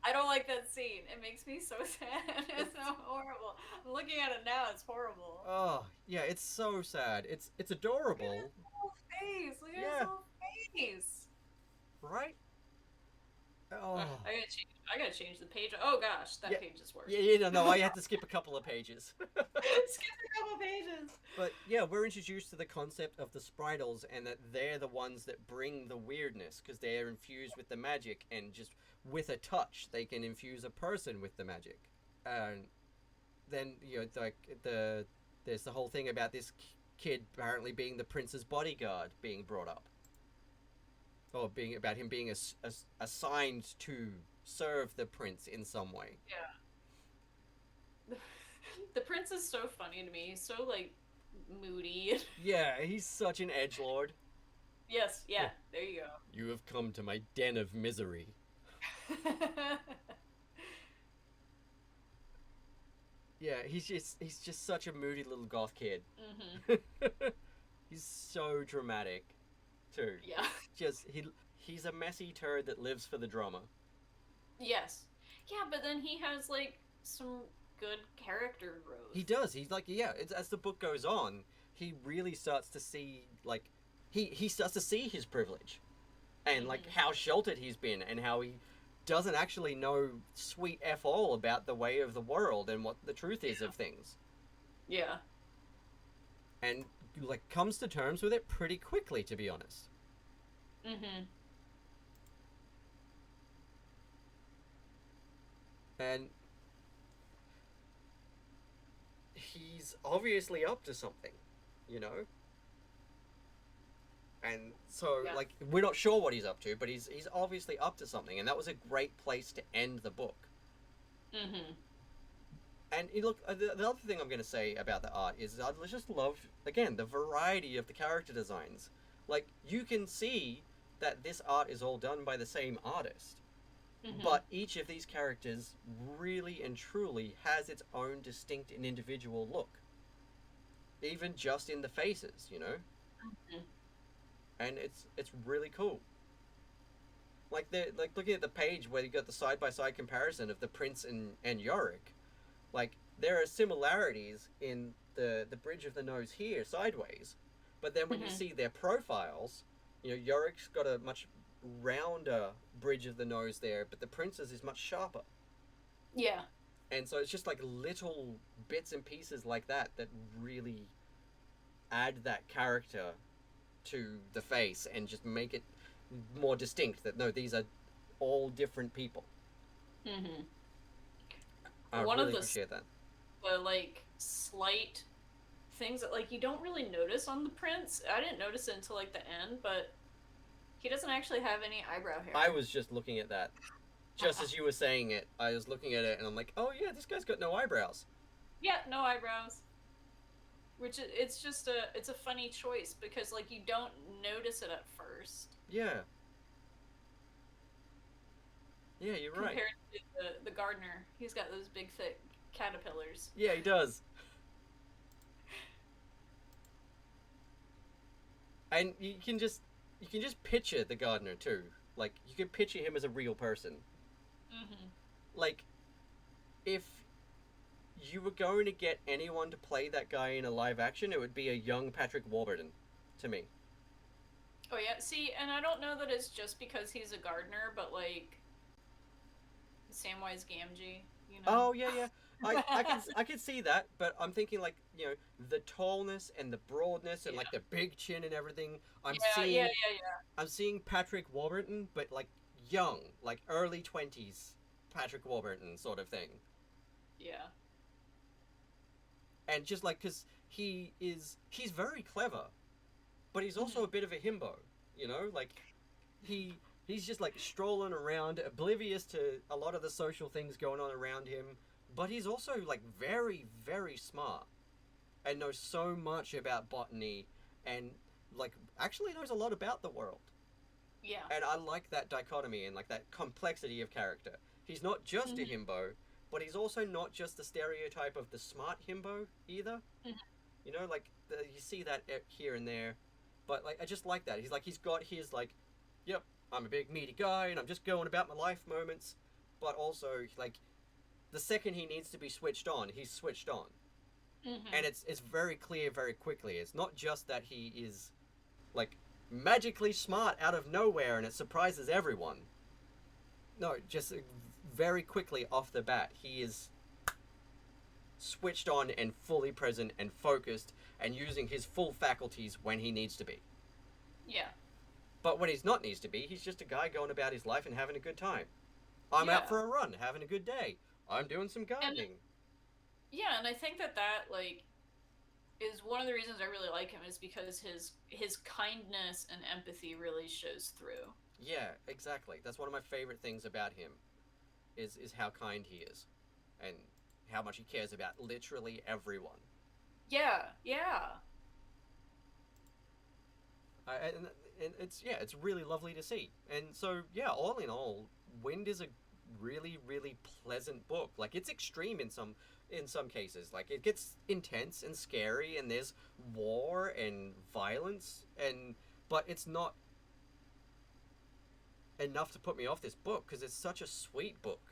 I don't like that scene. It makes me so sad. It's so horrible. I'm looking at it now. It's horrible. Oh, yeah, it's so sad. It's adorable. Look at his whole face. Look at his whole face. Right? Oh. I gotta change the page. Oh gosh, that page is worse. Yeah, no, I had to skip a couple of pages. Skip a couple pages. But yeah, we're introduced to the concept of the Spritles, and that they're the ones that bring the weirdness, because they're infused with the magic, and just with a touch, they can infuse a person with the magic. And then, there's the whole thing about this kid apparently being the prince's bodyguard being brought up. Or about him being assigned to serve the prince in some way. Yeah. The prince is so funny to me. He's so, like, moody. Yeah, he's such an edgelord. Yes, yeah, there you go. You have come to my den of misery. Yeah, he's just such a moody little goth kid. Mm-hmm. He's so dramatic, too. Yeah. He's a messy turd that lives for the drama. Yes. Yeah, but then he has, like, some good character growth. He does. He's like, as the book goes on, he really starts to see, like, he starts to see his privilege. And, like, how sheltered he's been, and how he doesn't actually know sweet F all about the way of the world and what the truth is of things. Yeah. And, like, comes to terms with it pretty quickly, to be honest. Mm-hmm. And he's obviously up to something, you know? And so, like, we're not sure what he's up to, but he's obviously up to something, and that was a great place to end the book. Mm-hmm. And look, the other thing I'm going to say about the art is I just love, again, the variety of the character designs. Like, you can see that this art is all done by the same artist. Mm-hmm. But each of these characters really and truly has its own distinct and individual look. Even just in the faces, you know? Mm-hmm. And it's really cool. Like, looking at the page where you got the side-by-side comparison of the Prince and Yorick. Like, there are similarities in the bridge of the nose here, sideways. But then when you see their profiles, you know, Yorick's got a much rounder bridge of the nose there, but the Prince's is much sharper. Yeah. And so it's just like little bits and pieces like that really add that character to the face and just make it more distinct, that no, these are all different people. Mm-hmm. I really appreciate that. The, like, slight things that, like, you don't really notice on the Prince. I didn't notice it until, like, the end, but he doesn't actually have any eyebrow hair. I was just looking at that. Just as you were saying it, I was looking at it and I'm like, oh yeah, this guy's got no eyebrows. Yeah, no eyebrows. Which, it's just it's a funny choice, because, like, you don't notice it at first. Yeah. Yeah, you're right. Compared to the gardener. He's got those big, thick caterpillars. Yeah, he does. And you can just picture the gardener too. Like, you can picture him as a real person. Mm-hmm. Like, if you were going to get anyone to play that guy in a live action, it would be a young Patrick Warburton, to me. Oh yeah, see, and I don't know that it's just because he's a gardener, but, like, Samwise Gamgee, you know? Oh yeah. I can see that, but I'm thinking like, you know, the tallness and the broadness and Yeah. like the big chin and everything. Yeah. I'm seeing Patrick Warburton, but like young, like early 20s Patrick Warburton sort of thing. Yeah. And just like, because he's very clever, but he's also a bit of a himbo, you know? Like, he's just like strolling around, oblivious to a lot of the social things going on around him, but he's also like very, very smart and knows so much about botany and like actually knows a lot about the world. Yeah. And I like that dichotomy and like that complexity of character. He's not just a himbo, but he's also not just the stereotype of the smart himbo either. You know, like you see that here and there, but like I just like that. He's got his like, yep, I'm a big meaty guy and I'm just going about my life moments, but also like the second he needs to be switched on, he's switched on, and it's very clear very quickly. It's not just that he is like magically smart out of nowhere and it surprises everyone. No, just very quickly off the bat, he is switched on and fully present and focused and using his full faculties when he needs to be. Yeah. But when he's not needs to be, he's just a guy going about his life and having a good time. I'm out for a run, having a good day. I'm doing some gardening. And I think that like is one of the reasons I really like him is because his kindness and empathy really shows through. Yeah, exactly. That's one of my favorite things about him is how kind he is and how much he cares about literally everyone. Yeah. And it's really lovely to see. And so yeah, all in all, Wynd is a really really pleasant book. Like it's extreme in some cases. Like it gets intense and scary, and there's war and violence, but it's not enough to put me off this book because it's such a sweet book.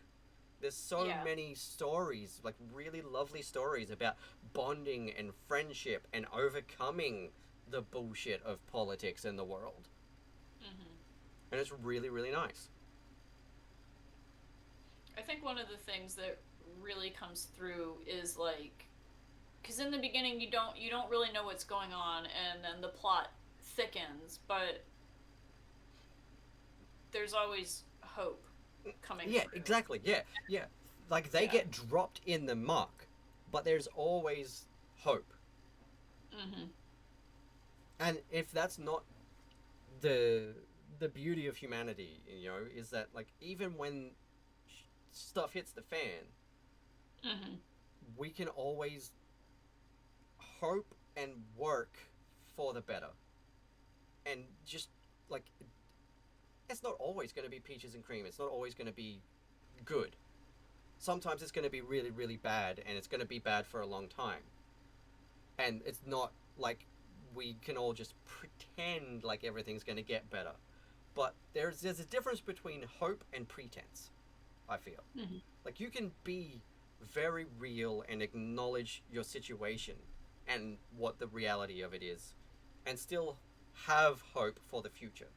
There's so many stories, like really lovely stories about bonding and friendship and overcoming the bullshit of politics in the world. And it's really, really nice. I think one of the things that really comes through is like, because in the beginning you don't really know what's going on, and then the plot thickens, but there's always hope coming through. Exactly. Yeah. Like they get dropped in the muck, but there's always hope. And if that's not the beauty of humanity, you know, is that like even when stuff hits the fan, we can always hope and work for the better. And just like it's not always going to be peaches and cream. It's not always going to be good. Sometimes it's going to be really, really bad, and it's going to be bad for a long time. And it's not like we can all just pretend like everything's going to get better. But there's a difference between hope and pretense, I feel. Like you can be very real and acknowledge your situation and what the reality of it is, and still have hope for the future.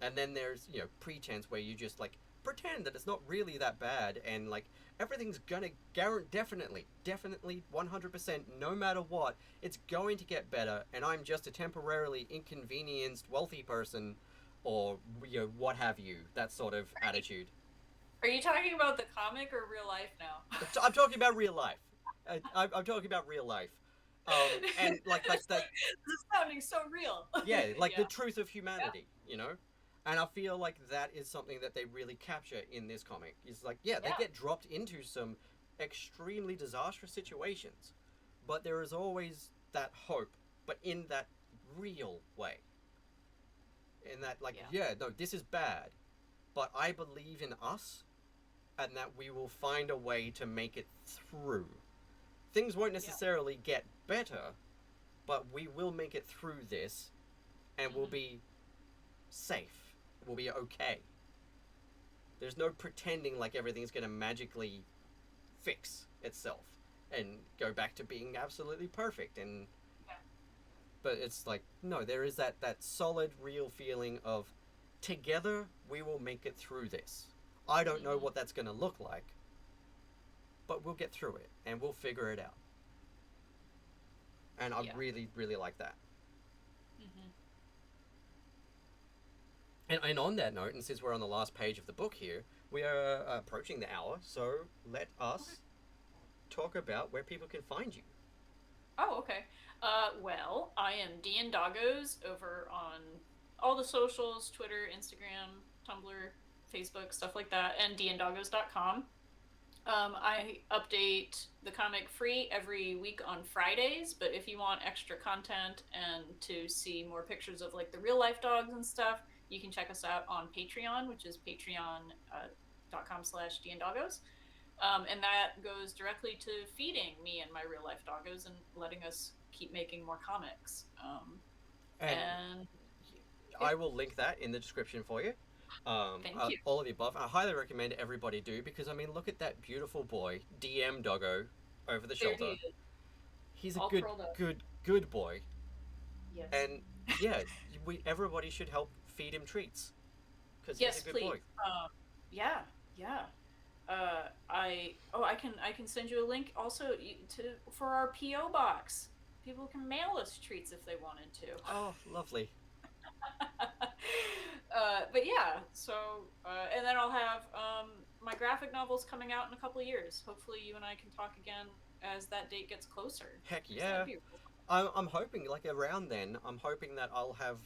And then there's, you know, pretense where you just like pretend that it's not really that bad and like everything's gonna definitely 100% no matter what, it's going to get better, and I'm just a temporarily inconvenienced wealthy person, or you know, what have you, that sort of attitude. Are you talking about the comic or real life now? I'm talking about real life. I'm talking about real life. And like that. This is sounding so real. Yeah, like the truth of humanity, you know? And I feel like that is something that they really capture in this comic. Is like, they get dropped into some extremely disastrous situations, but there is always that hope, but in that real way. In that, like, no, this is bad, but I believe in us, and that we will find a way to make it through. Things won't necessarily get better, but we will make it through this, and we'll be safe. We'll be okay. There's no pretending like everything's going to magically fix itself and go back to being absolutely perfect. And but it's like, no, there is that solid, real feeling of together we will make it through this. I don't know what that's going to look like, but we'll get through it and we'll figure it out. And I really, really like that. Mm-hmm. And on that note, and since we're on the last page of the book here, we are approaching the hour, so let us talk about where people can find you. Oh, okay. Well, I am DnDoggos over on all the socials, Twitter, Instagram, Tumblr, Facebook, stuff like that, and DnDoggos.com. I update the comic free every week on Fridays, but if you want extra content and to see more pictures of like the real life dogs and stuff, you can check us out on Patreon, which is patreon.com/DnDoggos. And that goes directly to feeding me and my real life doggos and letting us keep making more comics. And I will link that in the description for you. Thank you. All of the above. I highly recommend everybody do, because I mean, look at that beautiful boy, DM Doggo, over the shoulder. He is. He's All a good boy. Yes. And yeah, everybody should help feed him treats, because yes, he's a good please. boy. Yeah. I can send you a link also for our PO box. People can mail us treats if they wanted to. Oh, lovely. But yeah, so and then I'll have my graphic novels coming out in a couple of years. Hopefully, you and I can talk again as that date gets closer. Heck yeah. I'm hoping, like, around then, I'm hoping that I'll have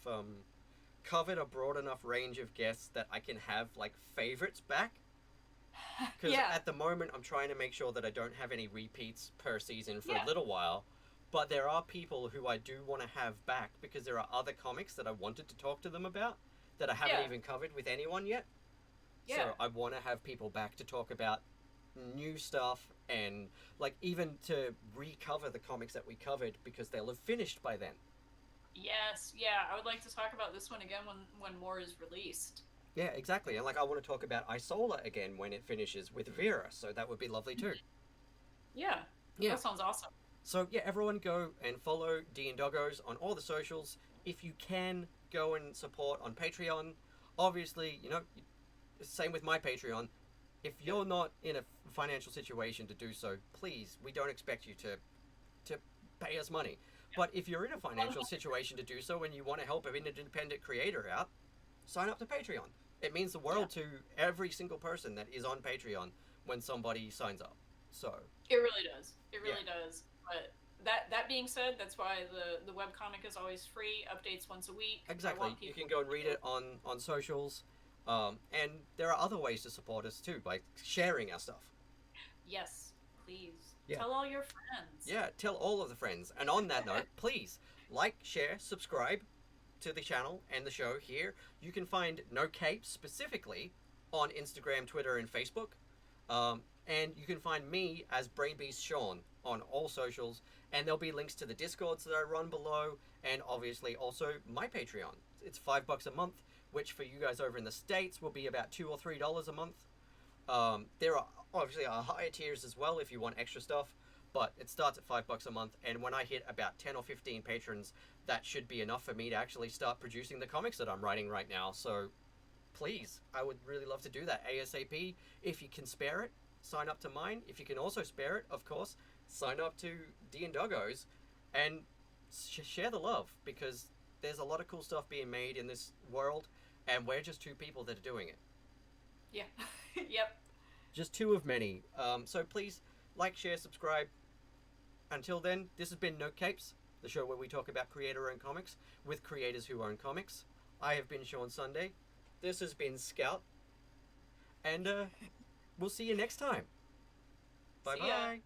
covered a broad enough range of guests that I can have, like, favorites back. Because at the moment, I'm trying to make sure that I don't have any repeats per season for a little while. But there are people who I do want to have back, because there are other comics that I wanted to talk to them about that I haven't even covered with anyone yet. Yeah. So I want to have people back to talk about new stuff, and like even to recover the comics that we covered, because they'll have finished by then. Yes, yeah. I would like to talk about this one again when more is released. Yeah, exactly. And like I want to talk about Isola again when it finishes with Vera, so that would be lovely too. Yeah. That sounds awesome. So yeah, everyone go and follow DnDoggos on all the socials. If you can, go and support on Patreon. Obviously, you know, same with my Patreon. If you're not in a financial situation to do so, please, we don't expect you to pay us money. But if you're in a financial situation to do so and you want to help an independent creator out, sign up to Patreon. It means the world to every single person that is on Patreon when somebody signs up. So it really does. It really does. But that being said, that's why the webcomic is always free, updates once a week. Exactly. You can go and read it on socials. And there are other ways to support us too, by sharing our stuff. Yes, please. Yeah. Tell all your friends. Yeah, tell all of the friends. And on that note, please like, share, subscribe to the channel and the show here. You can find No Capes specifically on Instagram, Twitter, and Facebook. And you can find me as Brainbeast Sean on all socials. And there'll be links to the Discords that I run below, and obviously also my Patreon. It's $5 a month, which for you guys over in the States will be about $2 or $3 a month. There are obviously higher tiers as well if you want extra stuff, but it starts at $5 a month, and when I hit about 10 or 15 patrons, that should be enough for me to actually start producing the comics that I'm writing right now. So please, I would really love to do that ASAP. If you can spare it, sign up to mine. If you can also spare it, of course, sign up to DnDoggos and share the love, because there's a lot of cool stuff being made in this world, and we're just two people that are doing it. Yeah. Yep. Just two of many. So please like, share, subscribe. Until then, this has been No Capes, the show where we talk about creator-owned comics with creators who own comics. I have been Sean Sunday. This has been Scout. And we'll see you next time. Bye-bye.